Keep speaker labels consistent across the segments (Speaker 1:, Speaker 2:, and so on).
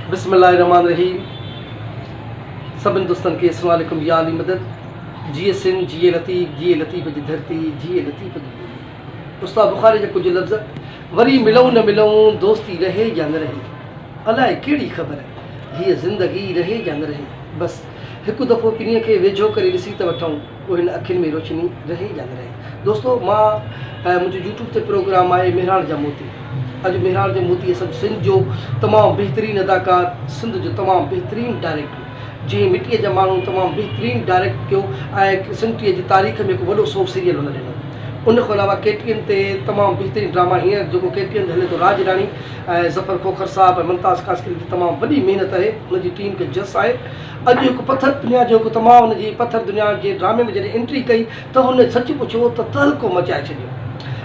Speaker 1: बिस्मिल्लाहिर्रहमानिर्रहीम। सभिनी दोस्तनि खे अस्सलाम वालेकुम। या अली मदद। जिए सिंध जिए लतीफ़ जी धरती जिए लतीफ़ जी ॿोली। उस्ताद बुखारी जा कुझु लफ़्ज़। वरी मिलूं न मिलूं, दोस्ती रहे या न रहे, अलाए कहिड़ी ख़बर, हीअ ज़िंदगी रहे या न रहे। बसि हिकु दफ़ो पिनीअ खे वेझो करे ॾिसी त वठूं, पोइ हिन अखियुनि में रोशनी रहे या न रहे। दोस्तो, मां मुंहिंजो यूट्यूब ते प्रोग्राम आहे मेहराण जा मोती। अॼु मेहराण जो मोती सभु सिंध जो तमामु बहितरीनु अदाकार, सिंध जो तमामु बहितरीनु डायरेक्टर, जंहिं मिटीअ जा माण्हू तमामु बहितरीनु डायरेक्ट कयो ऐं सिंधीअ जी तारीख़ में हिकु वॾो सोप सीरियल हुन ॾिनो। उन खां अलावा केटीएन ते तमामु बहितरीनु ड्रामा, हींअर जेको केटीएन ते हले थो, राज राणी ऐं ज़फ़र खोखर साहब ऐं मुमताज़ कासकरी जी तमामु वॾी महिनत आहे, हुनजी टीम खे जस आहे। अॼु हिकु पथर दुनिया जो हिकु तमामु हुनजी पथर दुनिया जे ड्रामे में जॾहिं एंट्री कई त हुन सच पुछियो त तहलको मचाए छॾियो।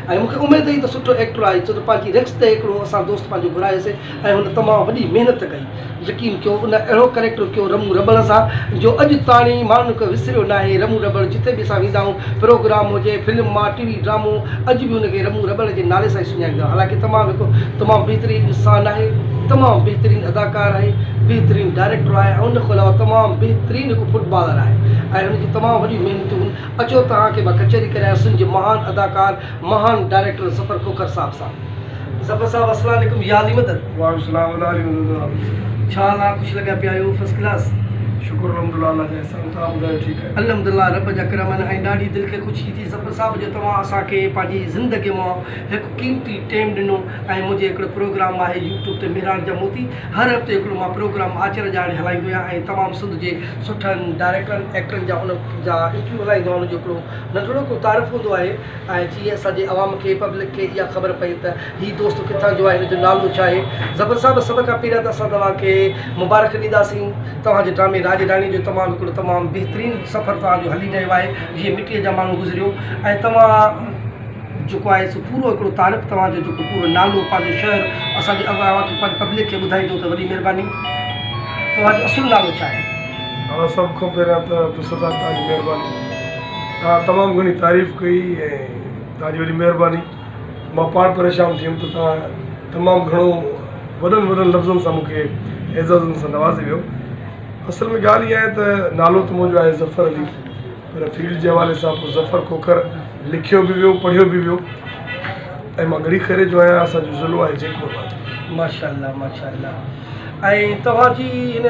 Speaker 1: ऐं मूंखे उमेदु हुई त सुठो एक्टर आहे, छो त पंहिंजी रिक्स ते हिकिड़ो असां दोस्त पंहिंजो घुरायोसीं ऐं हुन तमामु वॾी महिनत कई। यकीन कयो, उन अहिड़ो कैरेक्टर कयो रमू रबड़ सां, जो अॼु ताणी माण्हुनि खे विसरियो न आहे। रमू रबड़ जिते बि असां वेंदा आहियूं, प्रोग्राम हुजे, फिल्म मां, टीवी ड्रामो, अॼु बि हुनखे रमू रबड़ जे नाले सां ई सुञाणींदा। हालांकि तमामु हिकु तमामु बहितरीनु इंसानु आहे, तमामु बहितरीनु अदाकार आहे, बहितरीनु डायरेक्टर आहे ऐं उन खां अलावा तमामु बहितरीनु हिकु फुटबॉलर आहे ऐं हुनजी तमामु वॾियूं महिनतूं। अचो तव्हांखे मां कचहरी करायां सिंध जे महान अदाकार, महान डायरेक्टर ज़फ़र खोखर साहब सां। ज़फ़र साहब अस्सलाम वालेकुम। या अली मदद। छा हाल आहे? ख़ुशि लॻा पिया आहियो? First class.
Speaker 2: शुक्र अल्हम्दुलिल्लाह जैसा तव्हां ॿुधायो? ठीकु आहे
Speaker 1: अल्हम्दुलिल्लाह, रब जा करम आहिनि ऐं ॾाढी दिलि खे ख़ुशी थी ज़फ़र साहब जो तव्हां असांखे पंहिंजी ज़िंदगीअ मां हिकु कीमती टाइम ॾिनो। ऐं मुंहिंजे हिकिड़ो प्रोग्राम आहे यूट्यूब ते मेहराण जा मोती। हर हफ़्ते हिकिड़ो मां प्रोग्राम आचर जा हलाईंदो आहियां ऐं तमामु सिंध जे सुठनि डायरेक्टरनि एक्टरनि जा उन जा इंटरव्यू हलाईंदो आहियां। हुनजो हिकिड़ो नंढड़ो को तारीफ़ हूंदो आहे ऐं जीअं असांजे आवाम खे, पब्लिक खे इहा ख़बर पए त हीउ दोस्त किथां जो आहे, हिनजो नालो छा आहे। ज़फ़र साहब, सभ खां पहिरियों त असां तव्हांखे मुबारक ॾींदासीं। तव्हांजे ड्रामे राज राणी जो तमामु हिकिड़ो तमामु बहितरीनु सफ़र तव्हांजो हली रहियो आहे, जीअं मिटीअ जा माण्हू गुज़रियो ऐं तव्हां जेको आहे सो पूरो हिकिड़ो तारीफ़, तव्हांजो जेको पूरो नालो, पंहिंजो शहर असांजे अवांखे पंहिंजी पब्लिक खे ॿुधाईंदो त वॾी महिरबानी। तव्हांजो असुलु नालो छा आहे?
Speaker 2: हा, सभ खां पहिरियां त सदा तव्हांजी महिरबानी। तव्हां तमामु घणी तारीफ़ कई ऐं तव्हांजी वॾी महिरबानी। मां पाण परेशान थी वियुमि त तव्हां तमामु घणो वॾनि वॾनि लफ़्ज़नि सां मूंखे एज़ाज़नि सां नवाज़े वियो। असल में ॻाल्हि इहा आहे त नालो त मुंहिंजो आहे ज़फ़र अली, पर फील्ड जे हवाले सां पोइ ज़फ़र खोखर लिखियो बि वियो, पढ़ियो बि वियो ऐं मां घड़ी करे जो आहियां असांजो ज़िलो आहे जेको।
Speaker 1: माशाअल्लाह माशाअल्लाह। ऐं तव्हांजी हिन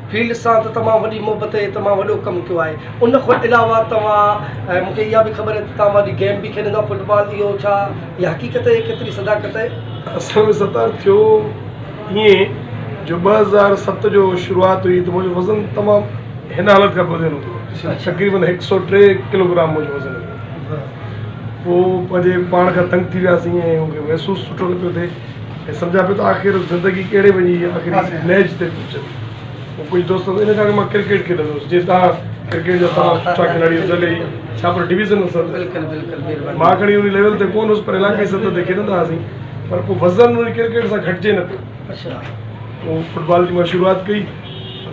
Speaker 1: फील्ड सां त तमामु वॾी मोहबत ऐं तमामु वॾो कमु कयो आहे। उन खां अलावा तव्हां, मूंखे इहा बि ख़बर आहे त तव्हां वॾी गेम बि खेॾंदा, फुटबॉल। इहो छा इहा हक़ीक़त आहे? केतिरी सदाकत आहे?
Speaker 2: असल में सतार थियो ईअं जो 2007 जो शुरूआति हुई त मुंहिंजो वज़न तमामु हिन हालत खां वधियल हूंदो, तक़रीबन 103 किलोग्राम मुंहिंजो वज़न हुयो। पोइ पंहिंजे पाण खां तंग थी वियासीं ऐं मूंखे महसूसु सुठो न पियो थिए ऐं सम्झा पियो त आख़िर ज़िंदगी कहिड़े वञी, आख़िर मैच ते पहुचंदी। पोइ कुझु दोस्त इन करे मां क्रिकेट खेॾंदुसि, जीअं तव्हां क्रिकेट जा तमामु सुठा खिलाड़ी हुजले छा पर डिवीज़न मां खणी उन लेवल ते कोन हुउसि, पर इलाइक़े सतह ते खेॾंदा हुआसीं, पर पोइ वज़न वरी क्रिकेट सां घटिजे न पियो।
Speaker 1: अच्छा।
Speaker 2: पोइ फुटबॉल जी मां शुरूआति कई,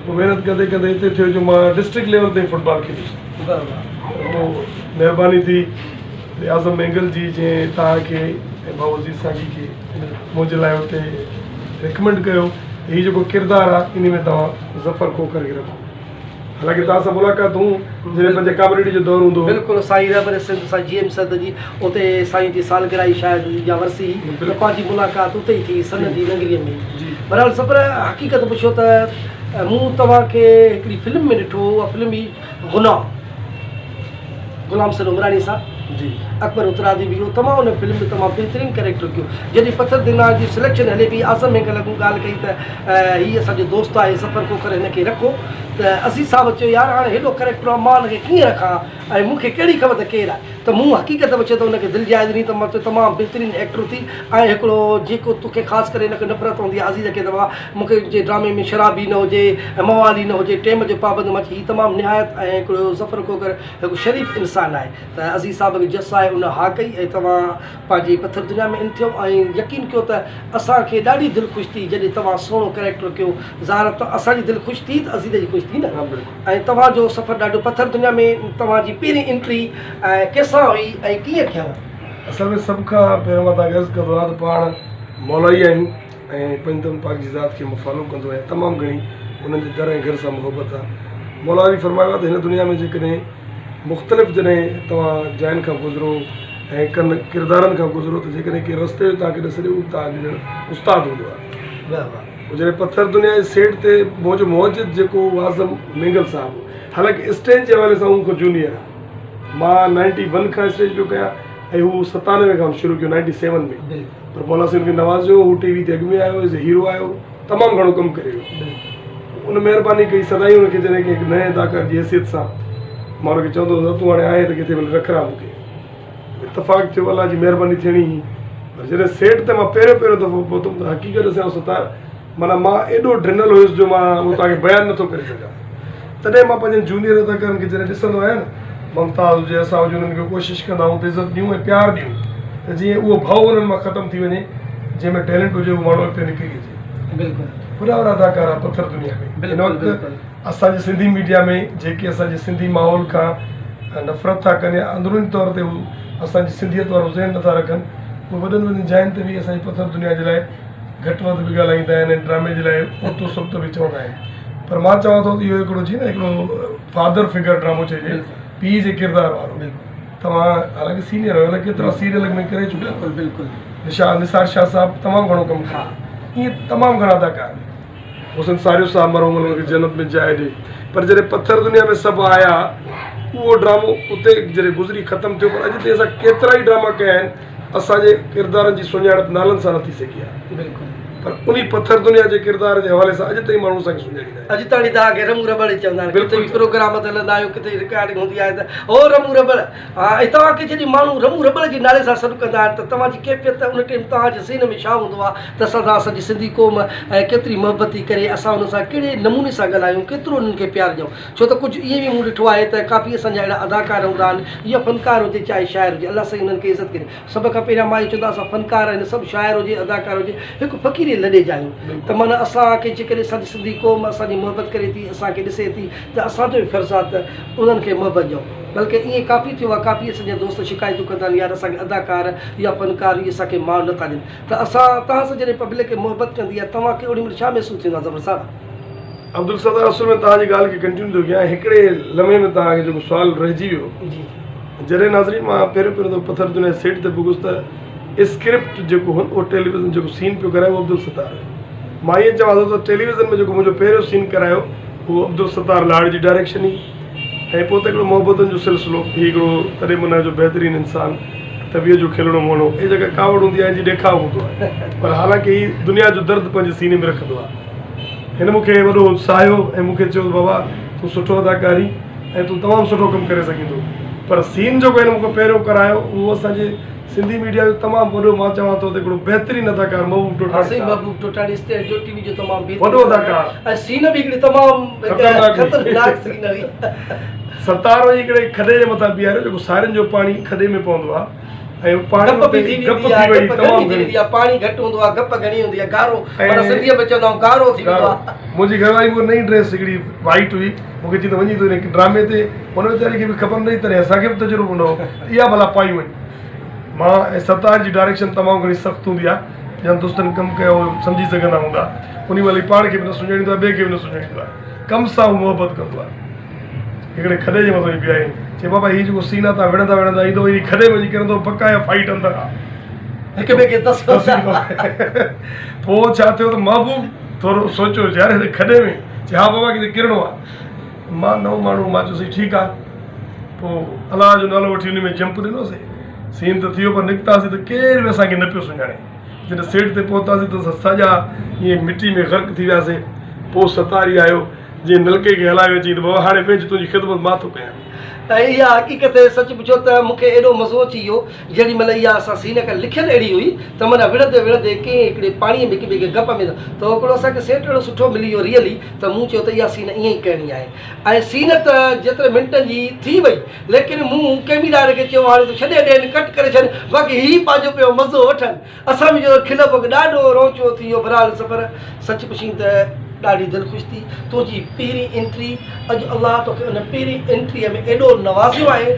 Speaker 2: पोइ महिनत कंदे कंदे हिते थियो जो मां डिस्ट्रिक्ट लेवल ते फुटबॉल खेॾुसि। पोइ महिरबानी थी आज़म मैंगल जी, जंहिं तव्हांखे ऐं भाऊ अज़ीज़ साॻी खे मुंहिंजे लाइ हुते रिकमेंड कयो। हीउ जेको किरदारु आहे इन में तव्हां ज़फ़र खोखर खे रखो। हालांकि तव्हां सां मुलाक़ात हूं जॾहिं पंहिंजे कॉमेडी जो दौरु हूंदो।
Speaker 1: बिल्कुलु साईं रहबर सिंध सां GM सद जी उते साईं जी सालगिरह ई शायदि या वरसी, पंहिंजी मुलाक़ात उते ई थी सन जी नगरीअ में। बहरहाल सफ़र हक़ीक़त पुछो त मूं तव्हांखे हिकिड़ी फिल्म में ॾिठो, उहा फिल्म ई गुलाम सर उमरानी सां जी, अकबर उतरादी बि हुओ। तमामु उन फिल्म में तमामु बहितरीनु कैरेक्टर कयो। जॾहिं पथर दिना जी सिलेक्शन हले पई, आज़म में ॻाल्हि कई त हीअ असांजो दोस्त आहे ज़फ़र खोखर, हिनखे रखो। त अज़ीज़ साहब चयो, यार हाणे हेॾो कैरेक्टर आहे, मां हुनखे कीअं रखां ऐं मूंखे कहिड़ी ख़बर त केरु आहे। त मूं हक़ीक़त पुछे त हुनखे दिलि जाइज़ ॾिनी त मां चयो तमामु बहितरीनु एक्टर थी ऐं हिकिड़ो जेको तोखे ख़ासि करे हिनखे नफ़रत हूंदी आहे अज़ीज़ खे, दफ़ा मूंखे जे ड्रामे में शराबी न हुजे, मवाली न हुजे, टाइम जो पाबंद मां हीउ तमामु निहायत ऐं हिकिड़ो ज़फ़र खोखर हिकु शरीफ़ इंसानु आहे। त अज़ीज़ साहब खे जस आहे, उन हा कई ऐं तव्हां पंहिंजी पथर दुनिया में इन थियो ऐं यकीन कयो त असांखे ॾाढी दिलि ख़ुशि थी जॾहिं तव्हां सुहिणो कैरेक्टर कयो। ज़ाहिर त असांजी दिलि ख़ुशि थी त अज़ीज़ जी ख़ुशि थी न। ऐं तव्हांजो सफ़र ॾाढो पथर दुनिया में तव्हांजी पहिरीं एंट्री कंहिंसां हुई ऐं कीअं कयव?
Speaker 2: असल में सभ खां पहिरियों मां तव्हांखे अर्ज़ु कंदो आहियां त पाण मौलवी आहियूं ऐं पंजतम पाक जी ज़ात खे मां फॉलो कंदो आहियां, तमामु घणी उन्हनि जे दर ऐं घर सां मुहबत आहे। मौला अली फरमायो आहे त हिन दुनिया में जेकॾहिं मुख़्तलिफ़ जॾहिं तव्हां जाइनि खां गुज़रो ऐं किरदारनि खां गुज़रो त जेकॾहिं के रस्ते जो तव्हांखे ॾिसंदे उहो तव्हांजो ॼण उस्तादु हूंदो आहे। जॾहिं पथर दुनिया जे सेट ते मुंहिंजो मौजिद जेको आज़म मेंगल साहिबु, हालांकि स्टेज जे हवाले सां उहो को जूनियर आहे, मां 91 खां स्टेज पियो कयां ऐं हू 97 खां शुरू कयो 97 में, पर मौला साहिब खे नवाज़ियो, हू टीवी ते अॻु में आयो, एज़ ए हीरो आयो, तमामु घणो कमु करे वियो। उन महिरबानी कई सदाई हुनखे जॾहिं की हिकु नए अदाकार जी हैसियत सां मां हुनखे चवंदो हुउसि तूं हाणे आहे त किथे भले रखरा मूंखे, इतफ़ाक़ थियो अलाह जी महिरबानी थियणी हुई। पर जॾहिं सेट ते मां पहिरियों दफ़ो पहुतुमि त हक़ीक़त सां सतार माना मां एॾो ड्रिनल हुयुसि जो मां उहो तव्हांखे बयानु नथो करे सघां। तॾहिं मां पंहिंजनि जूनियर अदाकारनि खे जॾहिं ॾिसंदो आहियां न, ममताज़ हुजे, असां हुजे, उन्हनि खे कोशिशि कंदा आहियूं त इज़त ॾियूं ऐं प्यारु ॾियूं त जीअं उहो भाव उन्हनि मां ख़तमु थी वञे, जंहिंमें टैलेंट हुजे उहो माण्हू अॻिते निकिरी अचे।
Speaker 1: बिल्कुलु
Speaker 2: वॾा वॾा अदाकार आहे पथर दुनिया में। हिन वक़्तु असांजे सिंधी मीडिया में जेके असांजे सिंधी माहौल खां नफ़रत था कनि या अंदरूनी तौर ते हू असांजी सिंधियत वारो ज़हन नथा रखनि, उहे वॾनि वॾनि जाइनि ते बि असांजी पथर दुनिया जे लाइ घटि वधि बि ॻाल्हाईंदा आहिनि ऐं ड्रामे जे लाइ ओतो सख़्तु बि चवंदा आहिनि। पर मां चवां थो त इहो हिकिड़ो जीअं न हिकिड़ो फादर फिगर ड्रामो चइजे, पीउ जे किरदारु वारो। तव्हां हालांकि सीनियर आहियो, अलाए केतिरा सीरियल में करे चुकिया।
Speaker 1: बिल्कुलु
Speaker 2: निसार शाह साहिबु तमामु घणो कमु कयो, ईअं तमामु घणा अदाकार। हुसन सारियो साहिबु मरहूम हुनखे जन्नत में जाइ ॾे। पर जॾहिं पथर दुनिया में सभु आया, उहो ड्रामो उते जॾहिं गुज़री ख़तमु थियो, पर अॼु ताईं असां केतिरा ई ड्रामा कया आहिनि, असांजे किरदारनि जी सुञाणप नालनि सां नथी सघी आहे।
Speaker 1: बिल्कुलु
Speaker 2: पर उन पथर दुनिया जे किरदार जे हवाले सां अॼु ताईं माण्हू असांखे सुञाणींदा आहिनि।
Speaker 1: अॼु ताईं तव्हांखे रमू रबड़ चवंदा आहिनि, किथे बि प्रोग्राम ते हलंदा आहियूं, किथे रिकॉर्डिंग हूंदी आहे त ओ रमू रबड़। हा, ऐं तव्हांखे जॾहिं माण्हू रमू रबड़ जे नाले सां सॾु कंदा आहिनि त तव्हांजी कैफ़ियत उन टाइम तव्हांजे सीन में छा हूंदो आहे त असां असांजी सिंधी क़ौम ऐं केतिरी मोहबती करे असां हुन सां कहिड़े नमूने सां ॻाल्हायूं, केतिरो उन्हनि खे प्यारु ॾियूं। छो त कुझु ईअं बि मूं ॾिठो आहे त काफ़ी असांजा अहिड़ा अदाकार हूंदा आहिनि या फ़नकार हुजे चाहे शाइर हुजे, अलाह साईं उन्हनि खे इज़त करे। सभ खां पहिरियां मां इहो चवंदा असां फ़नकार आहिनि, सभु शाइर हुजे, अदाकार हुजे, हिकु फ़क़ीर लॾे जायूं त माना असांखे जेकॾहिं असांजी सिंधी क़ौम असांजी मोहबत करे थी, असांखे ॾिसे थी, त असांजो बि फ़र्ज़ु आहे त उन्हनि खे मोहबत ॾियूं। बल्कि ईअं काफ़ी थियो आहे, काफ़ी असांजा दोस्त शिकायतूं कंदा आहिनि यार असांखे अदाकार या फ़नकार इहे असांखे मान नथा ॾियनि। त असां तव्हां सां जॾहिं पब्लिक खे मोहबत कंदी आहे, तव्हांखे ओॾी महिल छा महसूसु थींदो आहे? ज़बर साहब
Speaker 2: अब्दुल सत्तार असुल में तव्हांजी ॻाल्हि खे कंटिन्यू थो कयां। हिकिड़े लम्हे में तव्हांखे जेको सुवालु रहिजी वियो,
Speaker 1: जी
Speaker 2: जॾहिं नाज़रीन मां पहिरियों दफ़ो पथर दुनिया सेट ते पुॻुसि त स्क्रिप्ट जेको हो उहो टेलीविज़न जेको सीन पियो करायो उहो अब्दुल सत्तार। मां इएं चवां थो त टेलीविज़न में जेको मुंहिंजो पहिरियों सीन करायो उहो अब्दुल सत्तार लाड़ जी डायरेक्शन ई, ऐं पोइ त हिकिड़ो मोहबतनि जो सिलसिलो, हीउ हिकिड़ो तॾहिं माना जो बहितरीनु इंसानु, तबियत जो खिलणो मोड़ो, इहे जेका कावड़ हूंदी आहे, जी ॾेखाव हूंदो आहे। पर हालांकि हीउ दुनिया जो दर्द पंहिंजे सीने में रखंदो आहे। हिन मूंखे वॾो साहियो ऐं मूंखे चयो बाबा तूं सुठो अदाकारी ऐं तूं तमामु सुठो कमु करे सघींदो। पर सीन जेको हिन मूंखे पहिरियों करायो उहो असांजे सिंधी मीडिया जो तमामु वॾो, मां चवां थो त हिकिड़ो बहितरीनु अदाकार महबूब टोटाणी स्टेज जो टीवी जो तमामु वॾो अदाकार, ऐं सीन बि हिकिड़ी तमामु ख़तरनाक सीन हुई। सत्तार वञी हिकिड़े खॾे जे मथां बीहारियो, जेको सारियुनि जो पाणी खॾे में पवंदो आहे ऐं पाणी घटि हूंदो आहे, गप घणी हूंदी आहे, गारो, सिंधीअ में चवंदा आहियूं गारो थी वेंदो आहे। मुंहिंजी घरवारी उहा नई ड्रेस हिकिड़ी वाइट हुई, मूंखे चई त वञी तूं हिन ड्रामे ते, हुन वीचारे खे बि ख़बर न तॾहिं असांखे बि तजुर्बो न हो, इहा भला पाई वञी। मां ऐं सत्तार जी डायरेक्शन तमामु घणी सख़्तु हूंदी आहे, ॼण दोस्तनि कमु कयो सम्झी सघंदा हूंदा, उन महिल पाण खे बि न सुञाणींदो आहे, ॿिए खे बि न सुञाणींदो आहे, कम सां हू मोहबत कंदो आहे। हिकिड़े खॾे जे मथां बीहारियो, चए बाबा हीउ जेको सीन आहे तव्हां विढ़ंदा विढ़ंदा ईंदो, हीअ खॾे में वञी किरंदो, पका या फाइट अंदरि आहे, हिक ॿिए खे पोइ छा थियो त महबूब थोरो सोचियो यार हिन खॾे में, चए हा बाबा किथे किरणो आहे। मां नओं माण्हू, मां चयोसीं ठीकु आहे। पोइ अलाह जो नालो वठी हुन में जंप ॾिनोसीं, सीन त थियो, पर निकितासीं त केरु बि असांखे न पियो सुञाणे। जॾहिं सेट ते पहुतासीं त असां सॼा ईअं मिटी में ग़र्क़ थी वियासीं। पोइ सतारी आयो, जीअं नलके खे हलायो, चई त बाबा हाणे पंहिंजी तुंहिंजी ख़िदमत मां थो कयां। ऐं इहा हक़ीक़त सच पुछो त मूंखे एॾो मज़ो अची वियो जेॾी महिल इहा असां सीन खां लिखियलु अहिड़ी हुई त माना विढ़ंदे विढ़ंदे कंहिं हिकिड़े पाणीअ में हिक ॿिए खे गप में त हिकिड़ो असांखे सेट अहिड़ो सुठो मिली वियो रियली, त मूं चयो त इहा सीन ईअं ई करणी आहे। ऐं सीन त जेतिरे मिंटनि जी थी वई, लेकिन मूं कैमरार खे चयो हाणे तूं छॾे ॾियनि, कट करे छॾ, बाक़ी हीउ पंहिंजो पियो मज़ो वठनि। असां बि जो खिल पोइ ॾाढो रोचो थी वियो बरहाल सफ़र। सच पुछी त
Speaker 1: ॾाढी दिलि ख़ुशि थी। तुंहिंजी पहिरीं एंट्री अॼु अलाह तोखे उन पहिरीं एंट्रीअ में एॾो नवाज़ियो आहे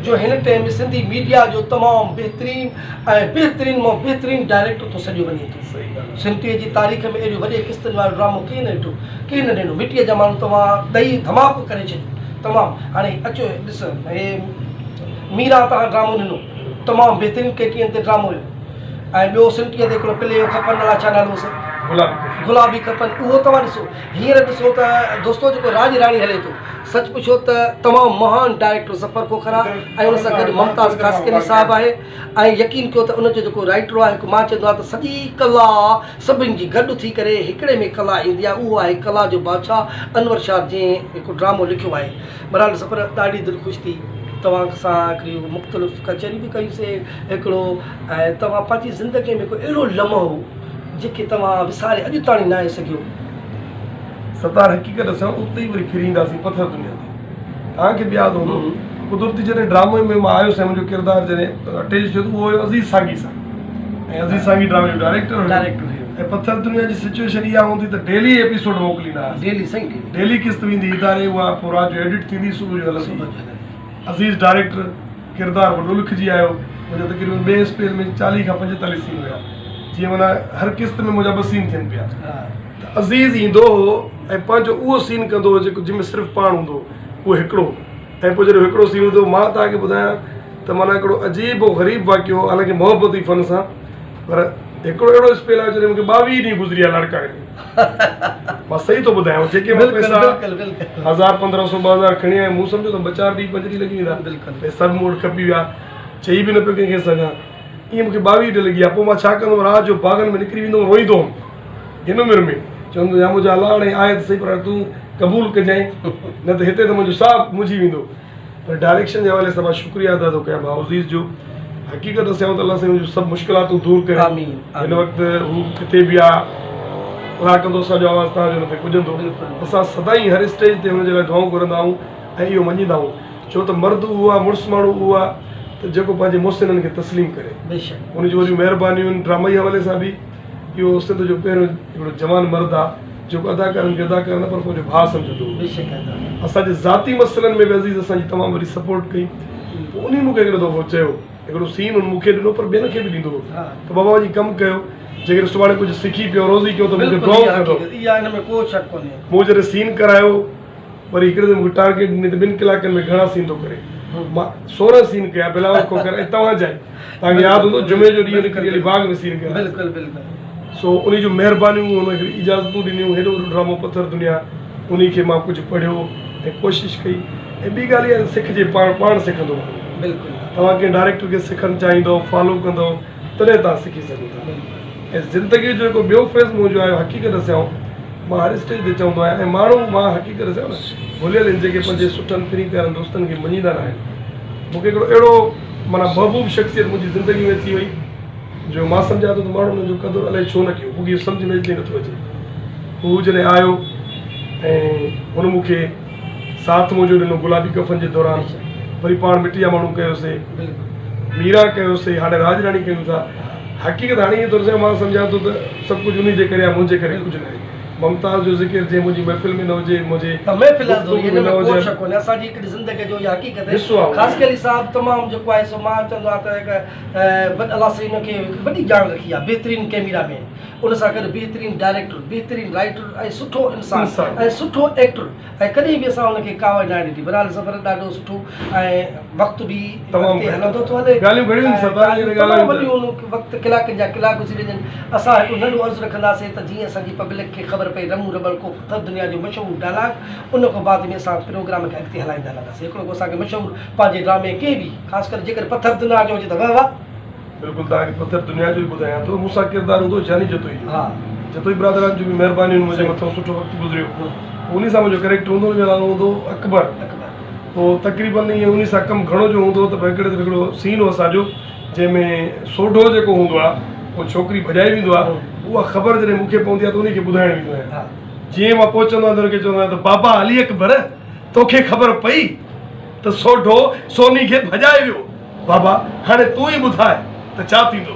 Speaker 1: जो हिन टाइम में सिंधी मीडिया जो तमामु बहितरीन मां बहितरीन डायरेक्टर तो सॼो वञे थो। सिंधीअ जी तारीख़ में एॾो वॾे किस्तनि वारो ड्रामो केर न ॾिठो, केर न ॾिनो। मिटीअ जा माण्हू तव्हां ॾही धमाको करे छॾियो तमामु। हाणे अचो ॾिस, हे मीरा तव्हां ड्रामो ॾिनो, तमामु बहितरीन केटीएन ते ड्रामो हुयो। ऐं ॿियो सिंधीअ ते हिकिड़ो प्ले खपनि नाला छा नालो हुओ, गुलाबी खपनि, उहो तव्हां ॾिसो। हींअर ॾिसो त दोस्तो जेको राज राणी हले थो, सच पुछो त तमामु महान डायरेक्टर ज़फ़र खोखरा ऐं उन सां गॾु मुमताज़ कासकनी साहिबु आहे। ऐं यकीन कयो त उनजो जेको राइटर आहे, हिकु मां चवंदो आहे त सॼी कला सभिनि जी गॾु थी करे हिकिड़े में कला ईंदी आहे, उहो आहे कला जो बादशाह अनवर शाह जंहिं हिकु ड्रामो लिखियो आहे। बहरहाल ज़फ़र ॾाढी दिलि ख़ुशि थी तव्हां सां हिकिड़ी मुख़्तलिफ़ कचहरी बि कईसीं हिकिड़ो। ऐं तव्हां पंहिंजी ज़िंदगीअ में कोई अहिड़ो लम्हो जेके तव्हां विसारे अॼु ताईं न आहे सघियो।
Speaker 2: सतार हक़ीक़त सां उते ई वरी फिरी ईंदासीं पथर दुनिया ते। तव्हांखे बि यादि हूंदो कुदरती जॾहिं ड्रामे में मां आयुसि, मुंहिंजो किरदारु जॾहिं अटैच थियो त उहो हुयो अज़ीज़ सांगी सां। ऐं अज़ीज़ सांगी ड्रामे जो डायरेक्टर हुयो। ऐं पथर दुनिया जी सिचुएशन इहा हूंदी त डेली एपिसोड मोकिलींदा हुआसीं, डेली किस्त वेंदी इदारे, उहा पोइ राति जो एडिट थींदी, सुबुह जो हलंदी। अज़ीज़ डायरेक्टर, किरदारु वॾो लिखिजी आयो। मुंहिंजो तक़रीबन ॿिए स्पेल में 40 खां 45 सीन हुया, जीअं माना हर किस्त में मुंहिंजा 2 सीन थियनि पिया। त अज़ीज़ ईंदो हो ऐं पंहिंजो उहो सीन कंदो हो जेको जंहिंमें सिर्फ़ु पाण हूंदो, उहो हिकिड़ो। ऐं पोइ जॾहिं हिकिड़ो सीन हूंदो, मां तव्हांखे ॿुधायां त माना हिकिड़ो अजीब ग़रीब वाक़ियो, हालांकि मोहबती फ़न सां, पर हिकिड़ो अहिड़ो स्पेल आहे जॾहिं मूंखे 22 ॾींहं गुज़री आहे लड़का खे। मां सही थो ॿुधायांव, जेके पैसा 1000 1500 2000 खणी आया, मूं सम्झो त 4 ॾींहं 5 ॾींहं लॻी वेंदा। सभु मूड खपी विया, चई बि न पियो कंहिंखे सघां। ईअं मूंखे 22 ॾींहं लॻी विया। पोइ मां छा कंदुमि, राति जो बाग़नि में निकिरी वेंदो हुउमि, रोईंदो हुउमि हिन उमिरि में, चवंदो या मुंहिंजा अलाह हाणे आहे त सही, पर तूं क़बूल कजांइ, न त हिते त मुंहिंजो साहु मुंझी वेंदो। पर डायरेक्शन जे हवाले सां मां शुक्रिया अदा थो कयां भाउ अज़ीज़ जो। हक़ीक़त सां त अलाह साईं मुंहिंजो सभु मुश्किलातूं दूरि करे। हिन वक़्तु हू किथे बि आहे, अलाह कंदो असांजो आवाज़ु तव्हांजो न पुॼंदो। असां सदाईं हर स्टेज ते हुनजे लाइ दुआऊं घुरंदा आहियूं ऐं इहो मञींदा आहियूं, छो त मर्द उहो आहे, मुड़ुसु माण्हू उहो आहे त जेको पंहिंजे मुहसिननि खे तस्लीम करे। उनजी वरी महिरबानियूं आहिनि। ड्रामा जे हवाले सां बि इहो सिंध जो पहिरियों हिकिड़ो जवान मर्द आहे जेको अदाकारनि खे अदाकार न, पर पंहिंजो भाउ सम्झंदो। असांजे ज़ाती मसइलनि में बि अज़ीज़ असांजी तमामु वरी सपोर्ट कई। पोइ उन मूंखे हिकिड़ो दफ़ो चयो, हिकिड़ो सीन उन मूंखे ॾिनो, पर ॿियनि खे बि ॾींदो हो त बाबा जी कमु कयो, जेकॾहिं सुभाणे कुझु सिखी पियो, रोज़ी कयो त मूंखे दुआऊं कंदो। मूं जॾहिं सीन करायो, वरी हिकिड़े दफ़े मूंखे टारगेट ॾिनी त 2 कलाकनि में घणा सीन थो करे। मां 16 सीन कया बिलावल खोखर। ऐं तव्हां जा तव्हांखे यादि हूंदो जुमे जो ॾींहुं निकिरी बाग़ में सीन कया। सो उन जूं महिरबानियूं, उन हिकिड़ी इजाज़तूं ॾिनियूं। हेॾो वॾो ड्रामो पथर दुनिया, उन खे मां कुझु पढ़ियो ऐं कोशिशि कई। ऐं ॿी ॻाल्हि इहा सिखिजे, पाण सिखंदो। तव्हां कंहिं डायरेक्टर खे सिखणु चाहींदो, फॉलो कंदो, तॾहिं तव्हां सिखी सघो था। ऐं ज़िंदगीअ जो जेको ॿियो फेज़ मुंहिंजो आयो, हक़ीक़त सां मां हर स्टेज ते चवंदो आहियां। ऐं माण्हू मां हक़ीक़त सां भुलियल आहिनि जेके पंहिंजे सुठनि फिरी प्यारनि दोस्तनि खे मञींदा न आहिनि। मूंखे हिकिड़ो अहिड़ो माना महबूब शख़्सियत मुंहिंजी ज़िंदगी में अची वई जो मां सम्झां थो त माण्हू हुनजो क़दुरु अलाए छो न कयो, मूंखे सम्झ में अचे नथो अचे। हू जॾहिं आयो ऐं हुन मूंखे साथ मुंहिंजो ॾिनो गुलाबी कफ़न जे दौरान, वरी पाण मिटी जा माण्हू कयोसीं, मीरा कयोसीं, हाणे राज राणी कयूं था। हक़ीक़त हाणे ईअं थो मां सम्झां थो त सभु कुझु उन जे करे आहे, मुंहिंजे करे कुझु न आहे। मुमताज़ जो ज़िक्र जे मुंहिंजी महफ़िल में न हुजे, मुंहिंजे असांजी हिकिड़ी ज़िंदगी जो इहा हक़ीक़त आहे। ख़ासि करे साहिबु तमामु जेको आहे सो मां चवंदो आहे त अलाह साईं हुनखे वॾी ॼाण रखी आहे, बहितरीनु कैमरा मैन, उन सां गॾु बहितरीनु डायरेक्टर, बहितरीनु राइटर ऐं सुठो इंसान ऐं सुठो एक्टर। ऐं कॾहिं बि असां हुनखे कावड़ न ॾिठी। बहरहाल सफ़र ॾाढो सुठो ऐं वक़्तु बि हलंदो थो हले। वक़्तु कलाकनि जा कलाक गुज़री वञनि। असां हिकु नंढो अर्ज़ु रखंदासीं त जीअं असांजी पब्लिक खे ख़बर पई रमू रबड़ को पथर दुनिया जो मशहूरु डायलॉग, उन खां बाद में असां प्रोग्राम खे अॻिते हलाईंदा हलंदासीं। हिकिड़ो को असांखे मशहूरु पंहिंजे ड्रामे के बि ख़ासि करे जेकर पथर दुनिया जो हुजे त वाह वाह। बिल्कुलु तव्हांखे पथर दुनिया जो ई ॿुधायां थो। मूंसां किरदारु हूंदो जानी जतोई जो। हा, जतोई ब्रादरान जो बि महिरबानी, मुंहिंजे मथां सुठो वक़्तु गुज़रियो। उन सां मुंहिंजो कैरेक्टर हूंदो, हुनजो नालो हूंदो अकबर। पोइ तक़रीबन ईअं उन सां कमु घणो जो हूंदो त हिकिड़े दफ़े हिकिड़ो सीन हो असांजो जंहिंमें सोढो जेको हूंदो आहे, पोइ छोकिरी भॼाए वेंदो आहे, उहा ख़बर जॾहिं मूंखे पवंदी आहे त उनखे ॿुधाइणु वेंदो आहियां। जीअं मां पहुचंदो आहियां त हुनखे चवंदो आहियां त बाबा अली अकबर, तोखे ख़बर पई त सोढो सोनी खे भॼाए वियो, बाबा हाणे तूं ई ॿुधाए त छा थींदो।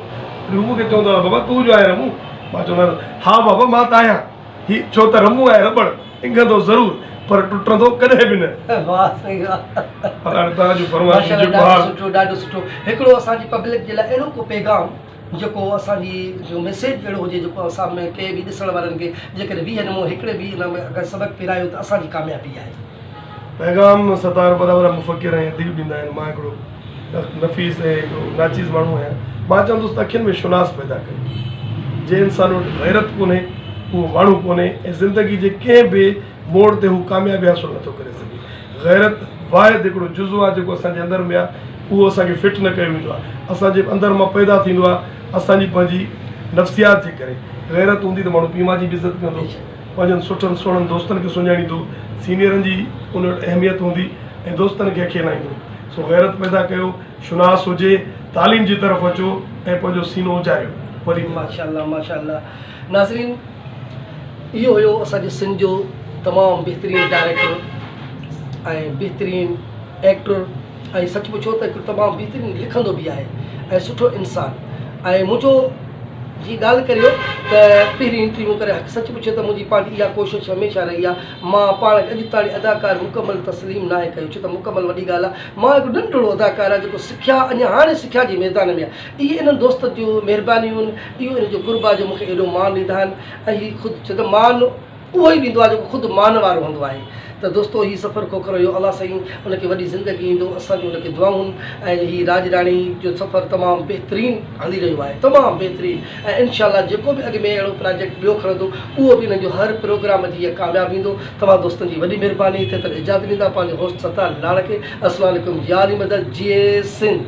Speaker 2: हू मूंखे चवंदो आहे बाबा तूं जो आहे रमू। मां चवंदो आहियां हा बाबा मां त आहियां। ही छो त रमू आहे रबड़ इंगंदो ज़रूरु पर टुटंदो कॾहिं बि न।
Speaker 1: वाह सही ॻाल्हि।
Speaker 2: हाणे तव्हांजो फरमाइश
Speaker 1: माशाल्लाह,
Speaker 2: जेको
Speaker 1: ॾाढो
Speaker 2: आहे
Speaker 1: सुठो ॾाढो सुठो। हिकिड़ो असांजी पब्लिक जे लाइ अहिड़ो को पैगाम जेको असांजी जो मैसेज अहिड़ो हुजे जेको असां में कंहिं बि ॾिसण वारनि खे जेकॾहिं 20 नमूने हिकिड़े बि हिन में अगरि सबक़ु पिरायो त असांजी कामयाबी आहे।
Speaker 2: पैगाम सतार बराबरि मुफ़किर ऐं अदीब ॾींदा आहिनि। मां हिकिड़ो नफ़ीस ऐं हिकिड़ो नाचीज़ माण्हू आहियां। मां चवंदुसि त अखियुनि में शुनास पैदा कयो। जे इंसान वटि गैरत कोन्हे उहो माण्हू कोन्हे ऐं ज़िंदगी जे कंहिं बि मोड़ ते हू कामयाबी हासिलु नथो करे सघे। गैरत वाहिद हिकिड़ो जुज़ो आहे जेको असांजे अंदरि में आहे, उहो असांखे फिट न कयो वेंदो आहे, असांजे अंदरि मां पैदा थींदो आहे असांजी पंहिंजी नफ़्सियात जे करे। गैरत हूंदी त माण्हू पीउ माउ जी बि इज़त कंदो, पंहिंजनि सुठनि सुहिणनि दोस्तनि खे सुञाणींदो, सीनियरनि जी उन वटि अहमियत हूंदी ऐं दोस्तनि खे खेलाईंदो। सो गैरत पैदा कयो, शुनास हुजे, तालीम जी तरफ़ अचो ऐं पंहिंजो सीनो उजारियो। वरी
Speaker 1: माशाल्लाह माशाल्लाह। नाज़रीन, इहो हुयो असांजे सिंध जो तमामु बहितरीनु डायरेक्टर ऐं बहितरीनु एक्टर ऐं सच पुछो त हिकु तमामु बहितरीनु लिखंदो बि आहे ऐं सुठो इंसानु। ऐं मुंहिंजो जी ॻाल्हि करियो त पहिरीं इंटरव्यू करे सच पुछो त मुंहिंजी पंहिंजी इहा कोशिशि हमेशह रही आहे। मां पाण अॼु ताईं अदाकार मुकमल तस्लीम न आहे कयो, छो त मुकमल वॾी ॻाल्हि आहे। मां हिकु नंढिड़ो अदाकार आहे जेको सिखिया अञा हाणे सिखिया जी मैदान में आहे। इहे इन्हनि दोस्तनि जूं महिरबानियूं आहिनि, इहो इन जो गुरबा जो मूंखे एॾो मान ॾींदा आहिनि ऐं हीअ ख़ुदि छो त मान उहो ई ॾींदो आहे जेको ख़ुदि मान वारो हूंदो आहे। त दोस्तो हीउ सफ़र खोखर हुयो, अलाह साईं उनखे वॾी ज़िंदगी ईंदो, असांजो उनखे दुआऊं ऐं हीउ राजराणी जो सफ़र तमामु बहितरीनु हली रहियो आहे, तमामु बहितरीनु। ऐं इनशाला जेको बि अॻ में अहिड़ो प्रोजेक्ट ॿियो खणंदो उहो बि हिननि जो हर प्रोग्राम जी हीअ कामयाबु ईंदो। तव्हां दोस्तनि जी वॾी महिरबानी थिए त इजाज़त ॾींदा पंहिंजे होस्ट सतार लाड़ खे। अस्सलाम वालेकुम, यार मदद, जय सिंध।